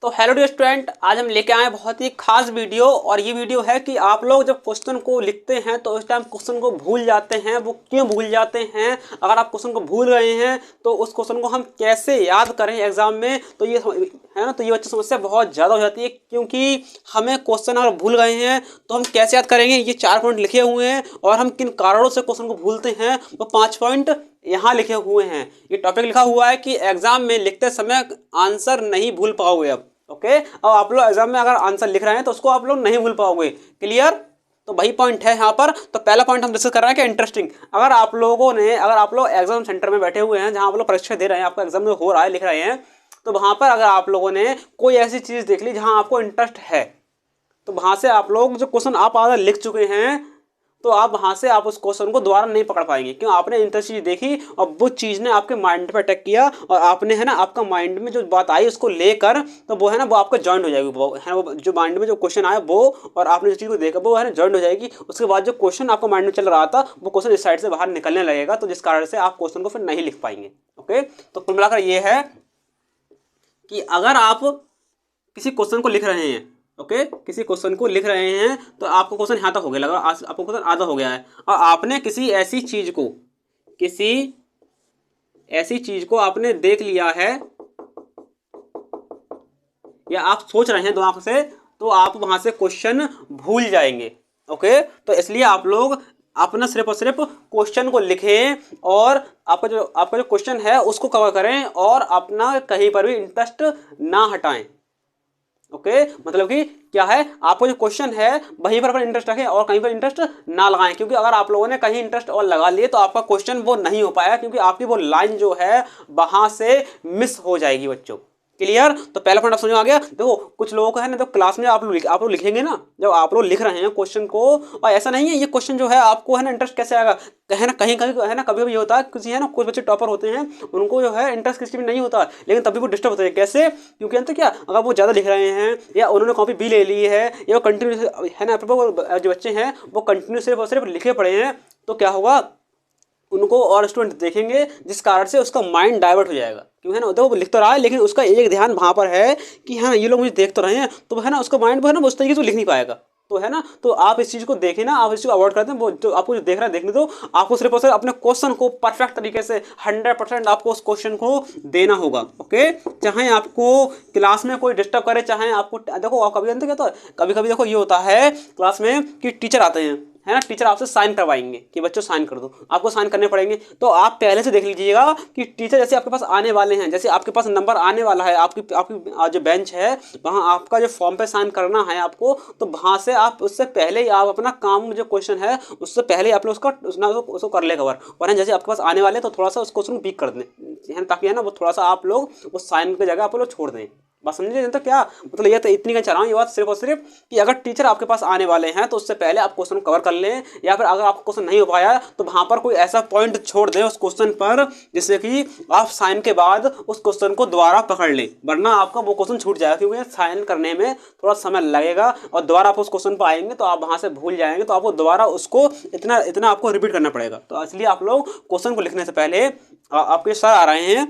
तो hello dear student, आज हम लेके आए हैं बहुत ही खास वीडियो। और ये वीडियो है कि आप लोग जब क्वेश्चन को लिखते हैं तो उस टाइम क्वेश्चन को भूल जाते हैं। वो क्यों भूल जाते हैं? अगर आप क्वेश्चन को भूल गए हैं तो उस क्वेश्चन को हम कैसे याद करें एग्जाम में, तो ये है ना, तो ये बच्चे समस्या बहुत ज़्यादा हो जाती है। क्योंकि हमें क्वेश्चन अगर भूल गए हैं तो हम कैसे याद करेंगे? ये 4 पॉइंट लिखे हुए हैं और हम किन कारणों से क्वेश्चन को भूलते हैं वो 5 पॉइंट यहाँ लिखे हुए हैं। ये टॉपिक लिखा हुआ है कि एग्जाम में लिखते समय आंसर नहीं भूल पाओगे। अब ओके, अब आप लोग एग्जाम में अगर आंसर लिख रहे हैं तो उसको आप लोग नहीं भूल पाओगे। क्लियर? तो वही पॉइंट है यहाँ पर। तो पहला पॉइंट हम डिस्कस कर रहे हैं कि इंटरेस्टिंग। अगर आप लोग एग्जाम सेंटर में बैठे हुए हैं, जहाँ आप लोग परीक्षा दे रहे हैं, आपका एग्जाम में हो रहा है, लिख रहे हैं, तो वहाँ पर अगर आप लोगों ने कोई ऐसी चीज़ देख ली जहाँ आपको इंटरेस्ट है, तो वहाँ से आप लोग जो क्वेश्चन आप आधा लिख चुके हैं, तो आप वहाँ से आप उस क्वेश्चन को दोबारा नहीं पकड़ पाएंगे। क्यों? आपने इंटरेस्ट चीज़ देखी और वो चीज़ ने आपके माइंड पे अटैक किया और आपने, है ना, आपका माइंड में जो बात आई उसको लेकर, तो वो है ना, वो आपका जॉइंट हो जाएगी। वो है ना, वो जो माइंड में जो क्वेश्चन आया वो, और आपने जो चीज़ को देखा वो है ना जॉइंट हो जाएगी। उसके बाद जो क्वेश्चन आपका माइंड में चल रहा था वो क्वेश्चन इस साइड से बाहर निकलने लगेगा, तो जिस कारण से आप क्वेश्चन को फिर नहीं लिख पाएंगे। ओके, तो कुल मिलाकर ये है कि अगर आप किसी क्वेश्चन को लिख रहे हैं, ओके, किसी क्वेश्चन को लिख रहे हैं, तो आपको क्वेश्चन यहाँ तक हो गया, लगा आपको क्वेश्चन आधा हो गया है, और आपने किसी ऐसी चीज को आपने देख लिया है, या आप सोच रहे हैं दिमाग से, तो आप वहां से क्वेश्चन भूल जाएंगे। ओके, तो इसलिए आप लोग अपना सिर्फ और सिर्फ क्वेश्चन को लिखें और आपका जो क्वेश्चन है उसको कवर करें और अपना कहीं पर भी इंटरेस्ट ना हटाएं। ओके, मतलब कि क्या है, आपको जो क्वेश्चन है वहीं पर अपना इंटरेस्ट रखें और कहीं पर इंटरेस्ट ना लगाएं। क्योंकि अगर आप लोगों ने कहीं इंटरेस्ट और लगा लिए तो आपका क्वेश्चन वो नहीं हो पाएगा, क्योंकि आपकी वो लाइन जो है वहां से मिस हो जाएगी बच्चों। क्लियर? तो पहला पॉइंट आप समझ में आ गया। देखो, कुछ लोगों का है ना, तो क्लास में आप लोग लिखेंगे ना, जब आप लोग लिख रहे हैं क्वेश्चन को, और ऐसा नहीं है ये क्वेश्चन जो है आपको है ना इंटरेस्ट कैसे आएगा, है ना, कहीं कहीं है ना, कभी कभी ये होता है, किसी है ना, कुछ बच्चे टॉपर होते हैं, उनको जो है इंटरेस्ट किसी में नहीं होता, लेकिन तभी वो डिस्टर्ब होते हैं। कैसे? क्योंकि अंत क्या, अगर वो ज़्यादा लिख रहे हैं या उन्होंने कॉपी भी ले ली है, या वो कंटिन्यू है ना, जो बच्चे हैं वो कंटिन्यू सिर्फ और सिर्फ लिखे पड़े हैं, तो क्या होगा, उनको और स्टूडेंट देखेंगे, जिस कारण से उसका माइंड डाइवर्ट हो जाएगा। क्यों? है ना, तो वो लिख तो रहा है लेकिन उसका एक ध्यान वहाँ पर है कि हाँ ये लोग मुझे देख तो रहे हैं, तो है ना उसका माइंड वो है ना उस तरीके से लिख नहीं पाएगा। तो है ना, तो आप इस चीज़ को देखें ना, आप इस चीज़ को अवॉइड करते हैं। वो जो आपको जो देख रहा है देखने दो, आपको सिर्फ और सिर्फ अपने क्वेश्चन को परफेक्ट तरीके से 100% आपको उस क्वेश्चन को देना होगा। ओके, चाहे आपको क्लास में कोई डिस्टर्ब करे, चाहे आपको, देखो आप कभी जानते क्या होता है, कभी कभी देखो ये होता है क्लास में कि टीचर आते हैं, है ना, टीचर आपसे साइन करवाएंगे कि बच्चों साइन कर दो, आपको साइन करने पड़ेंगे। तो आप पहले से देख लीजिएगा कि टीचर जैसे आपके पास आने वाले हैं, जैसे आपके पास नंबर आने वाला है, आपकी जो बेंच है वहाँ आपका जो फॉर्म पे साइन करना है आपको, तो वहाँ से आप उससे पहले ही आप अपना काम जो क्वेश्चन है उससे पहले ही आप लोग उसको कर ले कवर। और जैसे आपके पास आने वाले तो थोड़ा सा उस क्वेश्चन को पिक कर दें, है ना, ताकि है ना वो थोड़ा सा आप लोग उस साइन की जगह आप लोग छोड़ दें। बस समझिए तो क्या मतलब, ये तो इतनी का चाह रहा हूँ ये बात सिर्फ और सिर्फ कि अगर टीचर आपके पास आने वाले हैं तो उससे पहले आप क्वेश्चन कवर कर लें, या फिर अगर आपको क्वेश्चन नहीं हो पाया तो वहाँ पर कोई ऐसा पॉइंट छोड़ दें उस क्वेश्चन पर जिससे कि आप साइन के बाद उस क्वेश्चन को दोबारा पकड़ लें, वरना आपका वो क्वेश्चन छूट जाएगा। क्योंकि साइन करने में थोड़ा समय लगेगा और दोबारा आप उस क्वेश्चन पर आएंगे तो आप वहाँ से भूल जाएंगे, तो आपको दोबारा उसको इतना आपको रिपीट करना पड़ेगा। तो इसलिए आप लोग क्वेश्चन को लिखने से पहले, आपके सर आ रहे हैं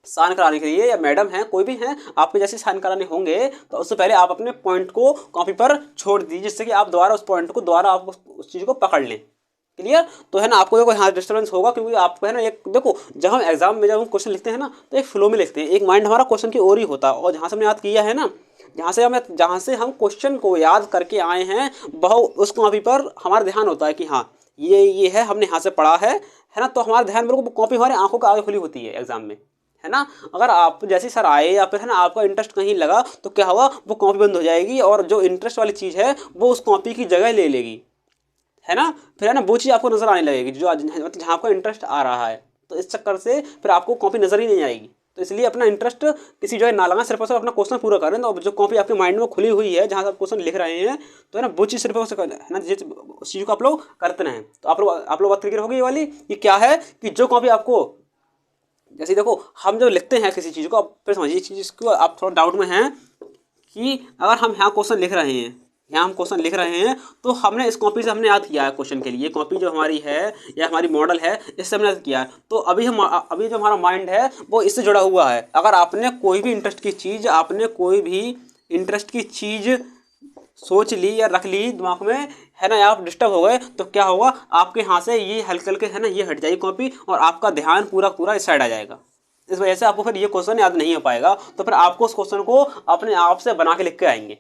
साइन कराने के लिए या मैडम हैं कोई भी हैं, आपके जैसे साइन कराने होंगे, तो उससे पहले आप अपने पॉइंट को कॉपी पर छोड़ दीजिए, जिससे कि आप दोबारा उस पॉइंट को दोबारा आप उस चीज़ को पकड़ लें। क्लियर? तो है ना, आपको देखो यहाँ डिस्टर्बेंस होगा, क्योंकि आपको है ना, एक देखो, जब हम एग्जाम में जब हम क्वेश्चन लिखते हैं ना तो एक फ्लो में लिखते हैं, एक माइंड हमारा क्वेश्चन की ओर ही होता है, और जहाँ से हमने याद किया है ना, जहाँ से हम क्वेश्चन को याद करके आए हैं वह उस कॉपी पर हमारा ध्यान होता है कि हाँ ये है, हमने यहाँ से पढ़ा है ना, तो हमारा ध्यान बिल्कुल कॉपी हमारी आंखों के आगे खुली होती है एग्जाम में, है ना। अगर आप जैसे सर आए या फिर है ना आपका इंटरेस्ट कहीं लगा तो क्या होगा, वो कॉपी बंद हो जाएगी और जो इंटरेस्ट वाली चीज़ है वो उस कॉपी की जगह ले लेगी, है ना। फिर है ना वो चीज़ आपको नजर आने लगेगी जो जहाँ आपका इंटरेस्ट आ रहा है, तो इस चक्कर से फिर आपको कॉपी नजर ही नहीं आएगी। तो इसलिए अपना इंटरेस्ट किसी जगह ना लगा, सिर्फ और सिर्फ अपना क्वेश्चन पूरा करें। तो जो कॉपी आपके माइंड में खुली हुई है जहाँ से आप क्वेश्चन लिख रहे हैं, तो है ना वो चीज़ सिर्फ और सिर्फ है ना, उस चीज़ को आप लोग करते रहें। तो आप लोग बात क्लियर होगी ये वाली। ये क्या है कि जो कॉपी आपको, जैसे देखो हम जब लिखते हैं किसी चीज़ को, आप फिर समझिए इस चीज़ को आप थोड़ा डाउट में हैं कि अगर हम यहाँ क्वेश्चन लिख रहे हैं, यहाँ हम क्वेश्चन लिख रहे हैं तो हमने इस कॉपी से हमने याद किया है क्वेश्चन के लिए। कॉपी जो हमारी है या हमारी मॉडल है, इससे हमने याद किया है। तो अभी जो हमारा माइंड है वो इससे जुड़ा हुआ है। अगर आपने कोई भी इंटरेस्ट की चीज़ सोच ली या रख ली दिमाग में, है ना, या आप डिस्टर्ब हो गए, तो क्या होगा, आपके यहाँ से ये हल्के हल्के, है ना, ये हट जाएगी कॉपी और आपका ध्यान पूरा इस साइड आ जाएगा। इस वजह से आपको फिर ये क्वेश्चन याद नहीं हो पाएगा। तो फिर आपको उस क्वेश्चन को अपने आप से बना के लिख के आएंगे।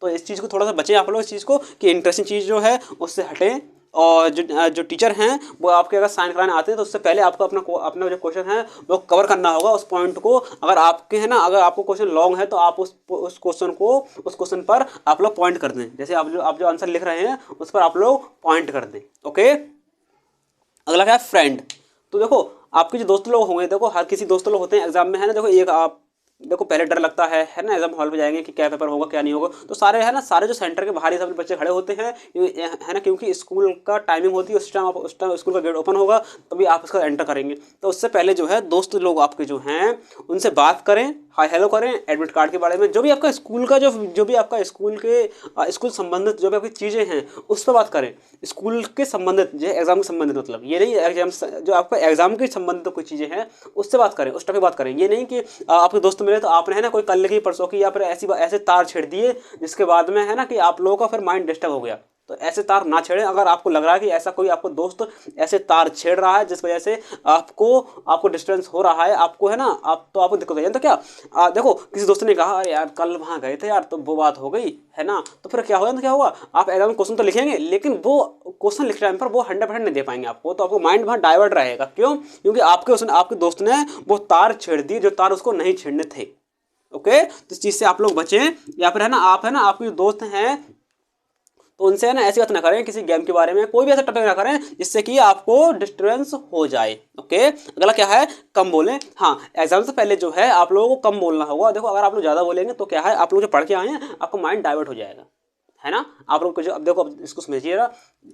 तो इस चीज़ को थोड़ा सा बचें आप लोग, इस चीज़ को कि इंटरेस्टिंग चीज़ जो है उससे हटें। और जो टीचर हैं वो आपके अगर साइन कराने आते हैं तो उससे पहले आपको अपना जो क्वेश्चन है वो कवर करना होगा उस पॉइंट को। अगर आपके, है ना, अगर आपको क्वेश्चन लॉन्ग है तो आप उस क्वेश्चन पर आप लोग पॉइंट कर दें। जैसे आप जो आंसर लिख रहे हैं उस पर आप लोग पॉइंट कर दें। ओके, अगला क्या है, फ्रेंड। तो देखो आपके जो दोस्त लोग होंगे, देखो हर किसी दोस्त लोग होते हैं एग्जाम में, है ना। देखो एक आप देखो पहले डर लगता है ना, एग्जाम हॉल पे जाएंगे कि क्या पेपर होगा क्या नहीं होगा। तो सारे, है ना, सारे जो सेंटर के बाहर ही सब बच्चे खड़े होते हैं, है ना, क्योंकि स्कूल का टाइमिंग होती है, उस टाइम स्कूल का गेट ओपन होगा तभी आप उसका एंटर करेंगे। तो उससे पहले जो है दोस्त लोग आपके जो हैं उनसे बात करें, हाय हेलो करें, एडमिट कार्ड के बारे में, जो भी आपका स्कूल का जो भी आपका स्कूल संबंधित जो भी आपकी चीज़ें हैं उस पर बात करें। स्कूल के संबंधित जो एग्जाम के संबंधित, मतलब ये नहीं एग्जाम जो आपका एग्जाम के संबंधित कोई चीज़ें हैं उससे बात करें, उस टॉपिक बात करें। ये नहीं कि आपके दोस्त मिले तो आपने, है ना, कोई कल की परसों की या फिर ऐसे तार छेड़ दिए जिसके बाद में, है ना, कि आप लोगों का फिर माइंड डिस्टर्ब हो गया। तो ऐसे तार ना छेड़ें। अगर आपको लग रहा है कि ऐसा कोई आपको दोस्त ऐसे तार छेड़ रहा है जिस वजह से आपको डिस्टर्बेंस हो रहा है, आपको, है ना, आपको दिक्कत हो जाए, तो क्या देखो किसी दोस्त ने कहा अरे यार कल वहाँ गए थे यार तो वो बात हो गई, है ना, तो फिर क्या होगा, तो क्या हुआ, आप एग्जाम में क्वेश्चन तो लिखेंगे लेकिन वो क्वेश्चन लिखते टाइम पर वो 100% नहीं दे पाएंगे आपको। तो आपको माइंड वहाँ डाइवर्ट रहेगा। क्यों? क्योंकि आपके दोस्त ने वो तार छेड़ दी जो तार उसको नहीं छेड़ने थे। ओके, तो इस चीज़ से आप लोग बचें। या फिर, है ना, आपके जो दोस्त हैं तो उनसे, है ना, ऐसी बात ना करें किसी गेम के बारे में, कोई भी ऐसा टॉपिक ना करें जिससे कि आपको डिस्टर्बेंस हो जाए। ओके, अगला क्या है, कम बोलें। हाँ, एग्जाम से पहले जो है आप लोगों को कम बोलना होगा। देखो अगर आप लोग ज़्यादा बोलेंगे तो क्या है, आप लोग जो पढ़ के आए हैं आपका माइंड डाइवर्ट हो जाएगा, है ना। आप लोग को जो, अब देखो, अब इसको समझिएगा,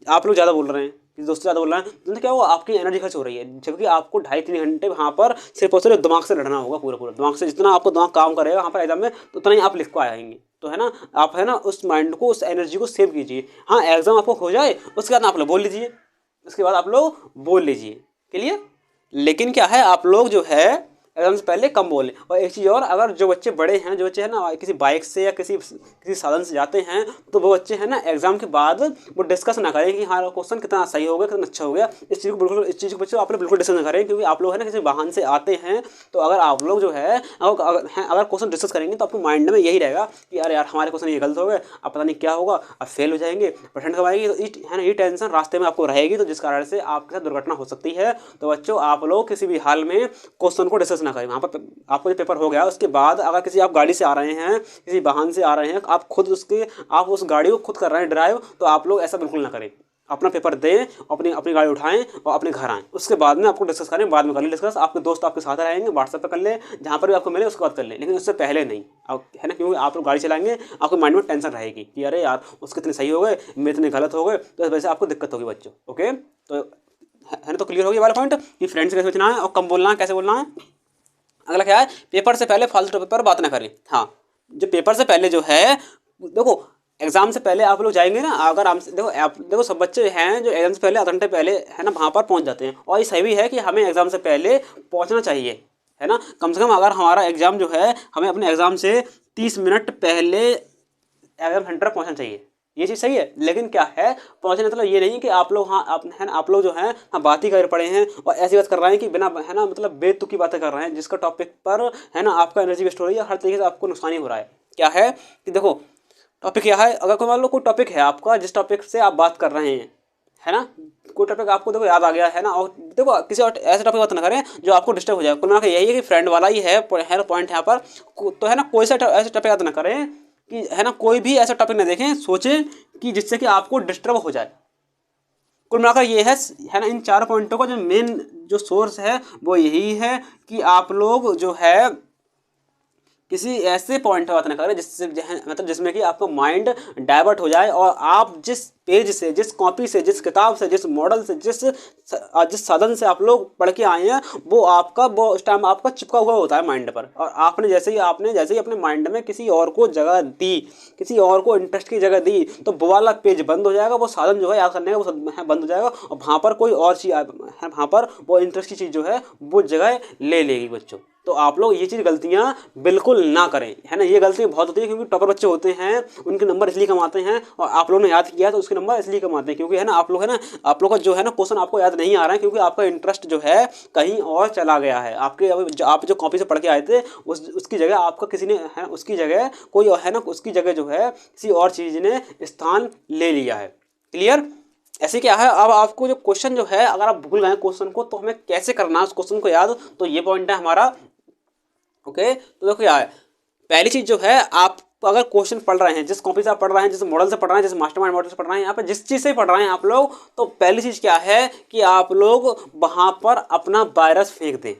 आप लोग ज़्यादा बोल रहे हैं, किसी दोस्त से ज़्यादा बोल रहे हैं तो क्या हुआ, आपकी एनर्जी खर्च हो रही है, जबकि आपको 2.5-3 घंटे वहाँ पर सिर्फ और सिर्फ दिमाग से लड़ना होगा। पूरा दिमाग से जितना आपको दिमाग काम करेगा वहाँ पर एग्जाम में तो उतना ही आप लिख को आएंगे। तो, है ना, आप, है ना, उस माइंड को, उस एनर्जी को सेव कीजिए। हाँ, एग्जाम आपको हो जाए उसके बाद आप लोग बोल लीजिए, क्लियर। लेकिन क्या है, आप लोग जो है एग्जाम से पहले कम बोलें। और एक चीज़ और, अगर जो बच्चे बड़े हैं, जो बच्चे, है ना, किसी बाइक से या किसी साधन से जाते हैं तो वो बच्चे, है ना, एग्जाम के बाद वो डिस्कस ना करें कि हाँ क्वेश्चन कितना सही हो गया, कितना अच्छा हो गया। इस चीज़ को बच्चे आप लोग बिल्कुल डिस्कस ना करें, क्योंकि आप लोग, है ना, किसी वाहन से आते हैं। तो अगर आप लोग जो है अगर क्वेश्चन डिस्कस करेंगे तो आपको माइंड में यही रहेगा कि अरे यार हमारे क्वेश्चन ये गलत हो गए, अब पता नहीं क्या होगा, अब फेल हो जाएंगे, परसेंट कम आएगी। तो, है ना, ये टेंशन रास्ते में आपको रहेगी, तो जिस कारण से आपके साथ दुर्घटना हो सकती है। तो बच्चों, आप लोग किसी भी हाल में क्वेश्चन को डिस्कस ना करें। वहाँ पर आपको जो पेपर हो गया उसके बाद अगर किसी आप गाड़ी से आ रहे हैं, किसी वाहन से आ रहे हैं, आप उस गाड़ी को खुद कर रहे हैं ड्राइव, तो आप लोग ऐसा बिल्कुल ना करें। अपना पेपर दें, अपनी गाड़ी उठाएं और अपने घर आएँ। उसके बाद में आपको डिस्कस करें, बाद में कर लें डिस्कस। आपके दोस्त आपके साथ रहेंगे, व्हाट्सएप पर कर लें, जहाँ पर भी आपको मिले उसके बाद कर लें, लेकिन उससे पहले नहीं, है ना, क्योंकि आप लोग गाड़ी चलाएंगे, आपके माइंड में टेंशन रहेगी कि अरे यार उसके इतने सही हो गए, मेरे इतने गलत हो गए, तो इस वजह से आपको दिक्कत होगी बच्चों। ओके, तो, है ना, तो क्लियर हो गया वाला पॉइंट कि फ्रेंड्स कैसे बचना है और कम बोलना है, कैसे बोलना है। अगला क्या है, पेपर से पहले फालतू टॉपिक पर बात ना करें। हाँ, जो पेपर से पहले जो है, देखो एग्जाम से पहले आप लोग जाएंगे ना, अगर देखो सब बच्चे हैं जो एग्जाम से पहले आधे घंटे पहले, है ना, वहाँ पर पहुँच जाते हैं। और ये सही भी है कि हमें एग्जाम से पहले पहुँचना चाहिए, है ना। कम से कम अगर हमारा एग्जाम जो है, हमें अपने एग्जाम से 30 मिनट पहले एग्जाम सेंटर पर पहुँचना चाहिए। ये चीज़ सही है। लेकिन क्या है, पहुँचने मतलब ये नहीं कि आप लोग, हाँ आप, है ना, आप लोग जो हैं हाँ बात ही कर पड़े हैं और ऐसी बात कर रहे हैं कि बिना, है ना, मतलब बेतुकी बातें कर रहे हैं, जिसका टॉपिक पर, है ना, आपका एनर्जी वेस्ट हो रही है, हर तरीके से आपको नुकसान ही हो रहा है। क्या है कि देखो टॉपिक क्या है, अगर कोई मान लो कोई टॉपिक है आपका जिस टॉपिक से आप बात कर रहे हैं, है ना, कोई टॉपिक आपको देखो याद आ गया, है ना, और देखो किसी और ऐसे टॉपिक बात ना करें जो आपको डिस्टर्ब हो जाए। कुल मिलाकर यही है कि फ्रेंड वाला ही है पॉइंट यहाँ पर। तो, है ना, कोई सा ऐसे टॉपिक याद ना करें कि, है ना, कोई भी ऐसा टॉपिक ना देखें, सोचें कि जिससे कि आपको डिस्टर्ब हो जाए। कुल मिलाकर ये है ना, इन 4 पॉइंटों का जो मेन जो सोर्स है वो यही है कि आप लोग जो है किसी ऐसे पॉइंट पर बात ना करें जिससे मतलब जिसमें कि आपका माइंड डाइवर्ट हो जाए और आप जिस पेज से, जिस कॉपी से, जिस किताब से, जिस मॉडल से, जिस साधन से आप लोग पढ़ के आए हैं वो उस टाइम आपका चिपका हुआ होता है माइंड पर। और आपने जैसे ही अपने माइंड में किसी और को जगह दी, किसी और को इंटरेस्ट की जगह दी, तो वो वाला पेज बंद हो जाएगा, वो साधन जो है याद करने का वो बंद हो जाएगा और वहाँ पर कोई और चीज़ वहाँ पर वो इंटरेस्ट की चीज़ जो है वो जगह ले लेगी बच्चों। तो आप लोग ये चीज़ गलतियाँ बिल्कुल ना करें, है ना। ये गलतियाँ बहुत होती है क्योंकि टॉपर बच्चे होते हैं, उनके नंबर इसलिए कम आते हैं और आप लोगों ने याद किया तो उसके नंबर इसलिए कम आते हैं क्योंकि है ना आप लोग का जो है ना क्वेश्चन आपको याद नहीं आ रहा है क्योंकि आपका इंटरेस्ट जो है कहीं और चला गया है। आप जो कॉपी से पढ़ के आए थे उसकी जगह आपका किसी ने है उसकी जगह कोई है ना उसकी जगह जो है किसी और चीज़ ने स्थान ले लिया है। क्लियर। ऐसे क्या है, अब आपको जो क्वेश्चन जो है अगर आप भूल गए क्वेश्चन को तो हमें कैसे करना है उस क्वेश्चन को याद, तो ये पॉइंट है हमारा। ओके, तो देखो क्या है, पहली चीज जो है आप अगर क्वेश्चन पढ़ रहे हैं, जिस कॉपी से आप पढ़ रहे हैं, जिस मॉडल से पढ़ रहे हैं, जिस मास्टरमाइंड मॉडल से पढ़ रहे हैं, यहाँ पे जिस चीज़ से पढ़ रहे हैं आप लोग, तो पहली चीज़ क्या है कि आप लोग वहाँ पर अपना वायरस फेंक दें।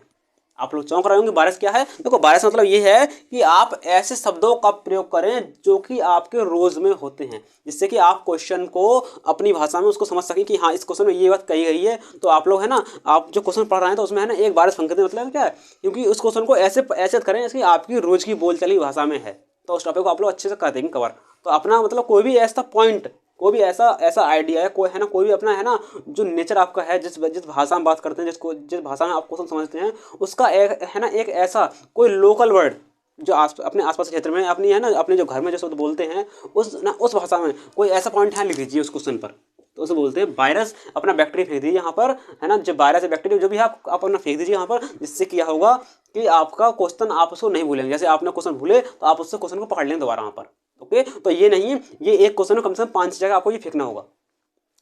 आप लोग चौंक रहे होंगे वायरस क्या है। देखो वायरस मतलब ये है कि आप ऐसे शब्दों का प्रयोग करें जो कि आपके रोज में होते हैं, जिससे कि आप क्वेश्चन को अपनी भाषा में उसको समझ सकें कि हाँ इस क्वेश्चन में ये बात कही गई है। तो आप लोग है ना, आप जो क्वेश्चन पढ़ रहे हैं तो उसमें है ना एक वायरस फेंक दें, मतलब क्या है, क्योंकि उस क्वेश्चन को ऐसे करें जैसे आपकी रोज की बोलचाली भाषा में है, तो उस टॉपिक को आप लोग अच्छे से कर देंगे कवर। तो अपना मतलब कोई भी ऐसा पॉइंट, कोई भी ऐसा आइडिया है, कोई है ना, कोई भी अपना है ना जो नेचर आपका है, जिस भाषा में बात करते हैं, जिस भाषा में आप क्वेश्चन समझते हैं, उसका एक है ना एक ऐसा कोई लोकल वर्ड जो अपने आसपास के क्षेत्र में अपनी है ना अपने जो घर में जो शब्द बोलते हैं उस भाषा में कोई ऐसा पॉइंट है लिख दीजिए उस क्वेश्चन पर। तो उसे बोलते हैं वायरस। अपना बैक्टीरिया फेंक दीजिए यहाँ पर, है ना, जो वायरस है बैक्टीरिया जो भी आप अपना फेंक दीजिए यहाँ पर, जिससे क्या होगा कि आपका क्वेश्चन आप उसको नहीं भूलेंगे। जैसे आपने क्वेश्चन भूले तो आप उससे क्वेश्चन को पकड़ लेंगे दोबारा वहाँ पर। ओके, तो ये नहीं, ये एक क्वेश्चन में कम से कम 5 जगह आपको ये फेंकना होगा,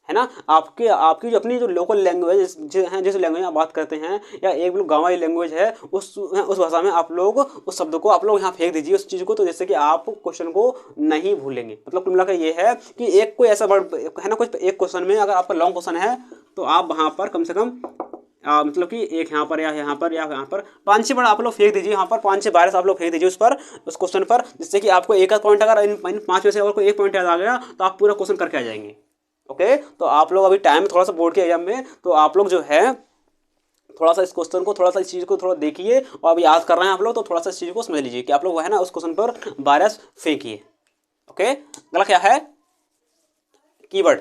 है ना। आपकी जो अपनी जो लोकल लैंग्वेज है, जिस लैंग्वेज में आप बात करते हैं, या एक बिल्कुल गाँव वाली लैंग्वेज है, उस भाषा में आप लोग उस शब्द को आप लोग यहाँ फेंक दीजिए उस चीज़ को, तो जैसे कि आप क्वेश्चन को नहीं भूलेंगे। मतलब कुल मिलाकर ये है कि एक कोई ऐसा वर्ड है ना, कुछ एक क्वेश्चन में अगर आपका लॉन्ग क्वेश्चन है तो आप वहाँ पर कम से कम मतलब कि एक यहाँ पर या यहाँ पर 5-6 वर्ड आप लोग फेंक दीजिए, यहाँ पर 5-6 वायरस आप लोग फेंक दीजिए उस क्वेश्चन पर, जिससे कि आपको एक पॉइंट, अगर इन 5 में से अगर कोई एक पॉइंट याद आ गया तो आप पूरा क्वेश्चन करके आ जाएंगे। ओके, तो आप लोग अभी टाइम थोड़ा सा बोर्ड के एग्जाम में, तो आप लोग जो है थोड़ा सा इस क्वेश्चन को, थोड़ा सा इस चीज़ को थोड़ा देखिए, और अभी याद कर रहे हैं आप लोग तो थोड़ा सा इस चीज़ को समझ लीजिए कि आप लोग है ना उस क्वेश्चन पर वायरस फेंकिए। ओके, अगला क्या है, कीवर्ड।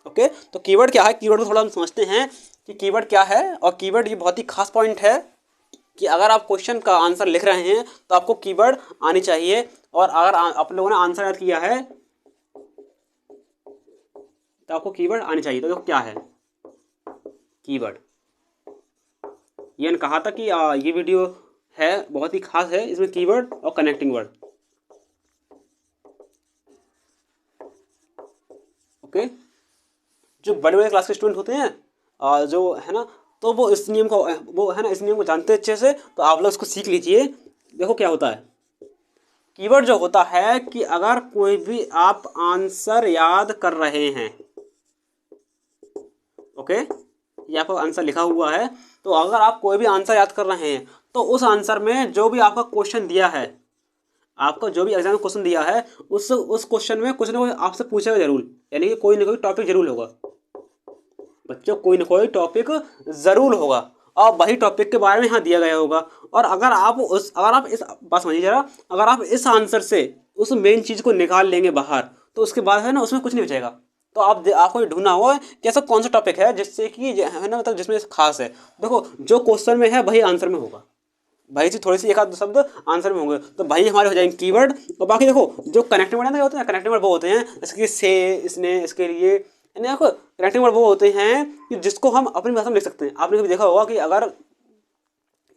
ओके, तो कीवर्ड क्या है, कीवर्ड को थोड़ा हम समझते हैं कि कीवर्ड क्या है। और कीवर्ड ये बहुत ही खास पॉइंट है कि अगर आप क्वेश्चन का आंसर लिख रहे हैं तो आपको कीवर्ड आनी चाहिए, और अगर आप लोगों ने आंसर याद किया है तो आपको कीवर्ड आनी चाहिए। तो देखो क्या है कीवर्ड। ये मैंने कहा था कि ये वीडियो है बहुत ही खास है, इसमें कीवर्ड और कनेक्टिंग वर्ड। ओके, जो बड़े बड़े क्लास के स्टूडेंट होते हैं जो है ना, तो वो इस नियम को जानते हैं अच्छे से, तो आप लोग इसको सीख लीजिए। देखो क्या होता है, कीवर्ड जो होता है कि अगर कोई भी आप आंसर याद कर रहे हैं, ओके, ये आपका आंसर लिखा हुआ है, तो अगर आप कोई भी आंसर याद कर रहे हैं तो उस आंसर में जो भी आपका क्वेश्चन दिया है, आपका जो भी एग्जाम में क्वेश्चन दिया है, उस क्वेश्चन में कुछ ना कुछ आपसे पूछेगा जरूर, यानी कि कोई ना कोई टॉपिक जरूर होगा बच्चों, कोई ना कोई टॉपिक जरूर होगा, और वही टॉपिक के बारे में यहाँ दिया गया होगा। और अगर आप इस बात समझिए जरा, अगर आप इस आंसर से उस मेन चीज़ को निकाल लेंगे बाहर, तो उसके बाद है ना उसमें कुछ नहीं बचेगा। तो आपको ये ढूंढना होगा कि ऐसा कौन सा टॉपिक है जिससे कि है ना, मतलब जिसमें खास है। देखो जो क्वेश्चन में है वही आंसर में होगा, भाई जी थोड़ी सी एक आध शब्द आंसर में होंगे, तो भाई हमारे हो जाएंगे कीवर्ड। और बाकी देखो जो कनेक्टिंग वर्ड होते हैं, कनेक्टिंग वर्ड वो होते हैं जैसे कि से, इसने, इसके लिए, यानी देखो कनेक्टिंग वर्ड वो होते हैं कि जिसको हम अपनी भाषा में लिख सकते हैं। आपने कभी देखा होगा कि अगर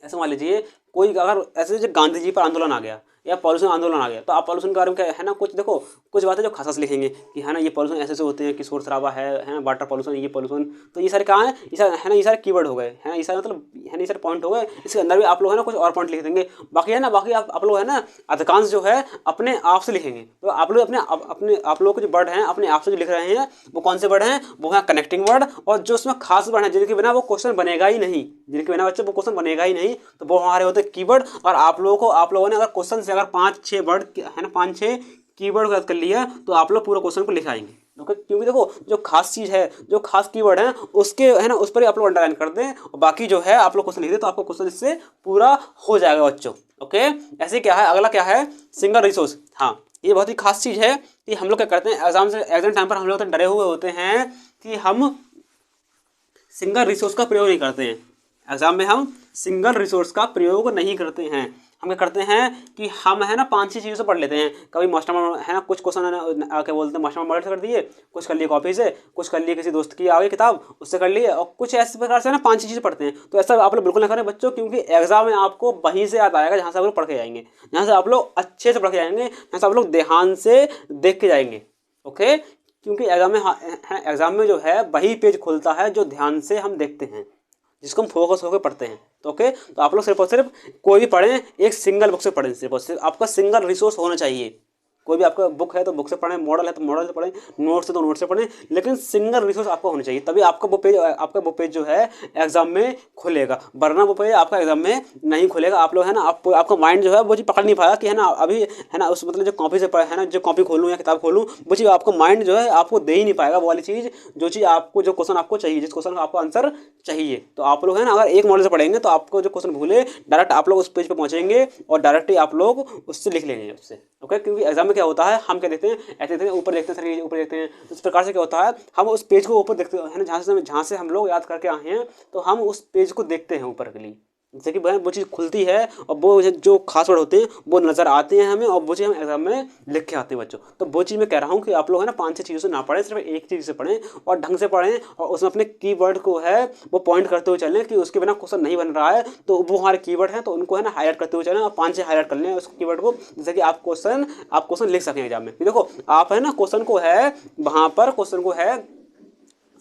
ऐसे मान लीजिए कोई अगर ऐसे जो गांधी जी पर आंदोलन आ गया या पॉल्यूशन आंदोलन आ गया, तो आप पॉल्यूशन के बारे में क्या है ना, कुछ देखो कुछ बातें जो खास लिखेंगे कि है ना ये पॉल्यूशन ऐसे होते हैं कि शोर शराबा है ना, वाटर पॉल्यूशन, ये पॉल्यूशन, तो ये सारे कहाँ हैं, ये सारे है ना, ये सारे कीवर्ड हो गए, है ना, ये सारे मतलब है ना, ये सारे पॉइंट हो गए। इसके अंदर भी आप लोग है ना कुछ और पॉइंट लिख देंगे, बाकी है ना, बाकी आप लोग है ना अधिकांश जो है अपने आप से लिखेंगे। तो आप लोग आप लोग के जो वर्ड हैं अपने आप से जो लिख रहे हैं वो कौन से वर्ड हैं, वो है कनेक्टिंग वर्ड। और जो उसमें खास वर्ड हैं जिनके बिना वो क्वेश्चन बनेगा ही नहीं, जिनके बिना बच्चे वो क्वेश्चन बनेगा ही नहीं, तो वो हमारे होते हैं कीवर्ड। और आप लोगों ने अगर क्वेश्चन से अगर 5-6 वर्ड है ना 5-6 कीवर्ड को याद कर लिया तो आप लोग पूरा क्वेश्चन को लिख आएंगे। ओके, क्योंकि देखो जो खास चीज़ है, जो खास कीवर्ड है उसके है ना उस पर ही आप लोग अंडरलाइन कर दें और बाकी जो है आप लोग क्वेश्चन लिख दें तो आपका क्वेश्चन इससे पूरा हो जाएगा बच्चों। ओके, ऐसे क्या है, अगला क्या है, सिंगल रिसोर्स। हाँ, ये बहुत ही खास चीज़ है कि हम लोग क्या करते हैं एग्जाम टाइम पर हम लोग तो डरे हुए होते हैं कि हम सिंगल रिसोर्स का प्रयोग नहीं करते हैं। एग्जाम में हम सिंगल रिसोर्स का प्रयोग नहीं करते हैं। हम क्या करते हैं कि हम है ना 5-6 चीज़ों से पढ़ लेते हैं। कभी मास्टर है ना कुछ क्वेश्चन है ना क्या बोलते हैं मास्टर मॉडल से कर दिए, कुछ कर लिए कॉपी से, कुछ कर लिए किसी दोस्त की आ गई किताब उससे कर लिए, और कुछ ऐसे प्रकार से ना 5-6 चीज़ें पढ़ते हैं। तो ऐसा आप लोग बिल्कुल ना करें बच्चों, क्योंकि एग्जाम में आपको वहीं से याद आएगा जहाँ से आप लोग पढ़ के जाएंगे, जहाँ से आप लोग अच्छे से पढ़ के जाएंगे, जहाँ से आप लोग ध्यान से देख के जाएंगे। ओके, क्योंकि एग्जाम में जो है वही पेज खुलता है जो ध्यान से हम देखते हैं, जिसको हम फोकस होकर पढ़ते हैं। तो ओके, तो आप लोग सिर्फ और सिर्फ कोई भी पढ़ें, एक सिंगल बुक से पढ़ें, सिर्फ और सिर्फ आपका सिंगल रिसोर्स होना चाहिए। कोई भी आपका बुक है तो बुक से पढ़ें, मॉडल है तो मॉडल से पढ़ें, नोट से तो नोट से पढ़ें, लेकिन सिंगल रिसोर्स आपका होना चाहिए, तभी आपका वो पेज जो है एग्जाम में खुलेगा, वरना वो पेज आपका एग्जाम में नहीं खुलेगा। आप लोग है ना आपका माइंड जो है वो चीज़ पकड़ नहीं पाएगा कि है ना अभी है ना उस मतलब जो कॉपी से है ना जो कॉपी खोलूँ या किताब खोलूँ, वो चीज़ आपका माइंड जो है आपको दे ही नहीं पाएगा वो वाली चीज़, जो चीज़ आपको जो क्वेश्चन आपको चाहिए, जिस क्वेश्चन का आपको आंसर चाहिए। तो आप लोग है ना अगर एक मॉडल से पढ़ेंगे तो आपको जो क्वेश्चन भूले डायरेक्ट आप लोग उस पेज पे पहुंचेंगे और डायरेक्ट ही आप लोग उससे लिख लेंगे उससे। ओके, क्योंकि एग्जाम में क्या होता है, हम क्या देखते हैं, ऐसे देखते हैं ऊपर देखते हैं, सर ऊपर देखते हैं, इस प्रकार से क्या होता है हम उस पेज को ऊपर देखते हैं ना, जहाँ से हम लोग याद करके आए हैं तो हम उस पेज को देखते हैं ऊपर के लिए, जैसे कि वो चीज़ खुलती है और वो जो खास वर्ड होते हैं वो नज़र आते हैं हमें और वो चीज़ हम एग्जाम में लिख के आते हैं बच्चों। तो वो चीज़ मैं कह रहा हूँ कि आप लोग है ना 5-6 चीज़ों से ना पढ़ें, सिर्फ एक चीज़ से पढ़ें और ढंग से पढ़ें और उसमें अपने कीवर्ड को है वो पॉइंट करते हुए चलें कि उसके बिना क्वेश्चन नहीं बन रहा है, तो वो हमारे कीवर्ड हैं तो उनको है ना हाईलाइट करते हुए चलें और 5-6 हाईलाइट कर लें उस कीवर्ड को, जैसे कि आप क्वेश्चन लिख सकें एग्जाम में। देखो आप है ना क्वेश्चन को है वहाँ पर क्वेश्चन को है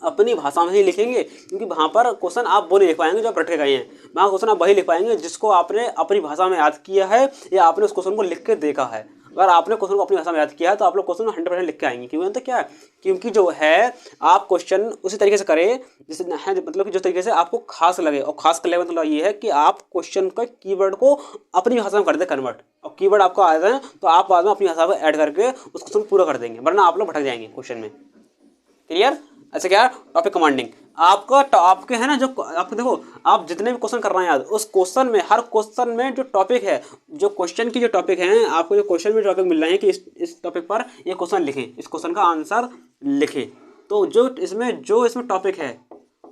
अपनी भाषा में ही लिखेंगे, क्योंकि वहाँ पर क्वेश्चन आप वो नहीं लिख पाएंगे जो आप रट के गए हैं, वहाँ क्वेश्चन आप वही लिख पाएंगे जिसको आपने अपनी भाषा में याद किया है या आपने उस क्वेश्चन को लिख के देखा है। अगर आपने क्वेश्चन को अपनी भाषा में याद किया है तो आप लोग क्वेश्चन 100% लिख के आएंगे। क्यों तो क्या है, क्योंकि जो है आप क्वेश्चन उसी तरीके से करें जैसे है, मतलब कि जिस तरीके से आपको खास लगे, और खास करने का मतलब ये है कि आप क्वेश्चन का कीवर्ड को अपनी भाषा में कर दें कन्वर्ट, और कीवर्ड आपको आ जाए तो आप बाद में अपनी भाषा में ऐड करके उस क्वेश्चन पूरा कर देंगे, वरना आप लोग भटक जाएंगे क्वेश्चन में। क्लियर? अच्छा क्या टॉपिक कमांडिंग आपके है ना जो आपको देखो आप जितने भी क्वेश्चन कर रहे हैं याद, उस क्वेश्चन में हर क्वेश्चन में जो टॉपिक है, जो क्वेश्चन की जो टॉपिक है, आपको जो क्वेश्चन में टॉपिक मिल रहे हैं कि इस टॉपिक पर ये क्वेश्चन लिखें, इस क्वेश्चन का आंसर लिखें, तो जो इसमें टॉपिक है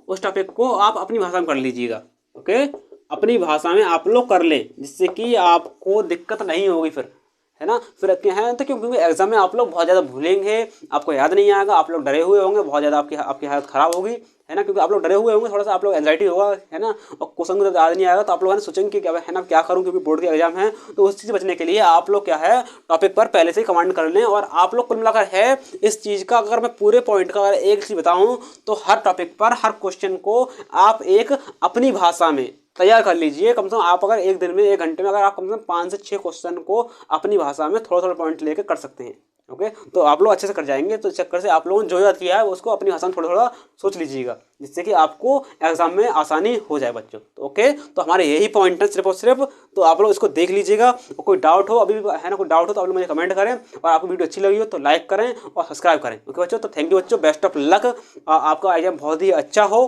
उस टॉपिक को आप अपनी भाषा में कर लीजिएगा। ओके, अपनी भाषा में आप लोग कर लें जिससे कि आपको दिक्कत नहीं होगी फिर, है ना। फिर क्या है तो क्योंकि एग्जाम में आप लोग बहुत ज़्यादा भूलेंगे, आपको याद नहीं आएगा, आप लोग डरे हुए होंगे, बहुत ज़्यादा आपकी हालत ख़राब होगी, है ना, क्योंकि आप लोग डरे हुए होंगे, थोड़ा सा आप लोग एंजाइटी होगा, है ना, और क्वेश्चन को जब याद नहीं आएगा तो आप लोग है ना सोचेंगे कि क्या है ना क्या करूँ, क्योंकि बोर्ड के एग्जाम है। तो उस चीज़ से बचने के लिए आप लोग क्या है टॉपिक पर पहले से ही कमांड कर लें, और आप लोग कुल मिलाकर है इस चीज़ का अगर मैं पूरे पॉइंट का अगर एक चीज़ बताऊँ तो हर टॉपिक पर हर क्वेश्चन को आप एक अपनी भाषा में तैयार कर लीजिए। कम से कम आप अगर एक दिन में 1 घंटे में अगर आप कम से कम 5 से 6 क्वेश्चन को अपनी भाषा में थोड़ा थोड़ा पॉइंट लेकर कर सकते हैं। ओके, तो आप लोग अच्छे से कर जाएंगे। तो इस चक्कर से आप लोगों ने जो याद किया है उसको अपनी भाषा में थोड़ा थोड़ा सोच लीजिएगा, जिससे कि आपको एग्जाम में आसानी हो जाए बच्चों। तो ओके, तो हमारे यही पॉइंट है सिर्फ और सिर्फ, तो आप लोग इसको देख लीजिएगा। और कोई डाउट हो अभी भी है ना, कोई डाउट हो तो आप लोग मुझे कमेंट करें, और आपको वीडियो अच्छी लगी हो तो लाइक करें और सब्सक्राइब करें। ओके बच्चों, तो थैंक यू बच्चों, बेस्ट ऑफ लक, आपका एग्जाम बहुत ही अच्छा हो।